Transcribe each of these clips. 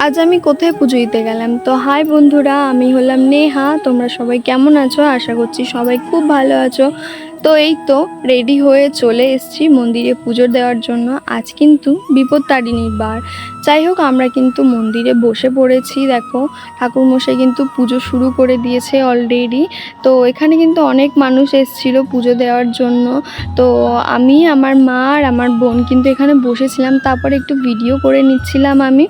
আজ আমি কোথায় পুজো দিতে গেলাম। তো হাই বন্ধুরা, আমি হলাম নেহা। তোমরা সবাই কেমন আছো? আশা করছি সবাই খুব ভালো আছো। তো এই তো রেডি হয়ে চলে এসেছি মন্দিরে পুজো দেওয়ার জন্য। আজ কিন্তু বিপত্তারিণীর বার। যাই হোক, আমরা কিন্তু মন্দিরে বসে পড়েছি। দেখো, ঠাকুরমশাই কিন্তু পুজো শুরু করে দিয়েছে অলরেডি। তো এখানে কিন্তু অনেক মানুষ এসেছিলো পুজো দেওয়ার জন্য। তো আমি, আমার মা আর আমার বোন কিন্তু এখানে বসেছিলাম। তারপরে একটু ভিডিও করে নিচ্ছিলাম আমি।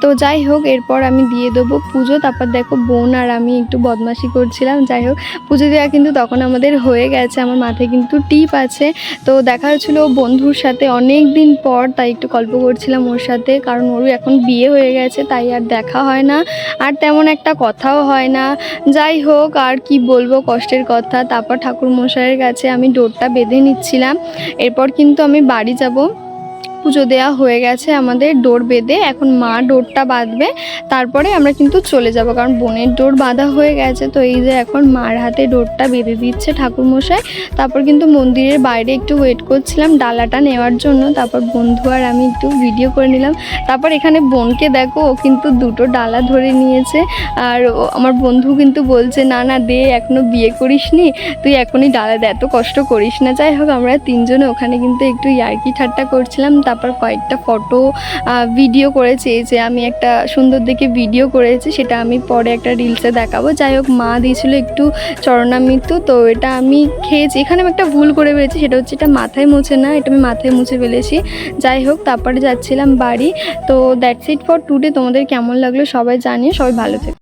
তো যাই হোক, এরপর আমি দিয়ে দেবো পুজো। তারপর দেখো, বোন আর আমি একটু বদমাশি করছিলাম। যাই হোক, পুজো দেওয়া কিন্তু তখন আমাদের হয়ে গেছে। আমার মাথায় কিন্তু টিপ আছে। তো দেখা হচ্ছিল বন্ধুর সাথে অনেক দিন পর, তাই একটু গল্প করছিলাম ওর সাথে। কারণ ওরও এখন বিয়ে হয়ে গেছে, তাই আর দেখা হয় না, আর তেমন একটা কথাও হয় না। যাই হোক, আর কি বলবো কষ্টের কথা। তারপর ঠাকুরমশাইয়ের কাছে আমি ডোরটা বেঁধে নিচ্ছিলাম। এরপর কিন্তু আমি বাড়ি যাব। পুজো দেওয়া হয়ে গেছে আমাদের, ডোর বেঁধে এখন মা ডোরটা বাঁধবে। তারপরে আমরা কিন্তু চলে যাব, কারণ বোনের ডোর বাঁধা হয়ে গেছে। তো এই যে এখন মার হাতে ডোরটা বেঁধে দিচ্ছে ঠাকুরমশাই। তারপর কিন্তু মন্দিরের বাইরে একটু ওয়েট করছিলাম ডালাটা নেওয়ার জন্য। তারপর বন্ধু আর আমি একটু ভিডিও করে নিলাম। তারপর এখানে বোনকে দেখো, ও কিন্তু দুটো ডালা ধরে নিয়েছে। আর আমার বন্ধু কিন্তু বলছে, না না দে, এখনও বিয়ে করিসনি, তুই এখনই ডালা দে, এত কষ্ট করিস না। যাই হোক, আমরা তিনজনে ওখানে কিন্তু একটু ইয়ার্কি ঠাট্টা করছিলাম। তারপর কয়েকটা ফটো ভিডিও করেছি। এই যে আমি একটা সুন্দর দেখে ভিডিও করেছি, সেটা আমি পরে একটা রিলসে দেখাবো। যাই হোক, মা দিয়েছিল একটু চরণামৃত্যু, তো এটা আমি খেয়েছি। এখানে আমি একটা ভুল করে ফেলেছি, সেটা হচ্ছে এটা মাথায় মুছে না, এটা আমি মাথায় মুছে ফেলেছি। যাই হোক, তারপরে যাচ্ছিলাম বাড়ি। তো দ্যাটস ইট ফর টুডে। তোমাদের কেমন লাগলো সবাই জানিয়ে, সবাই ভালো থেকো।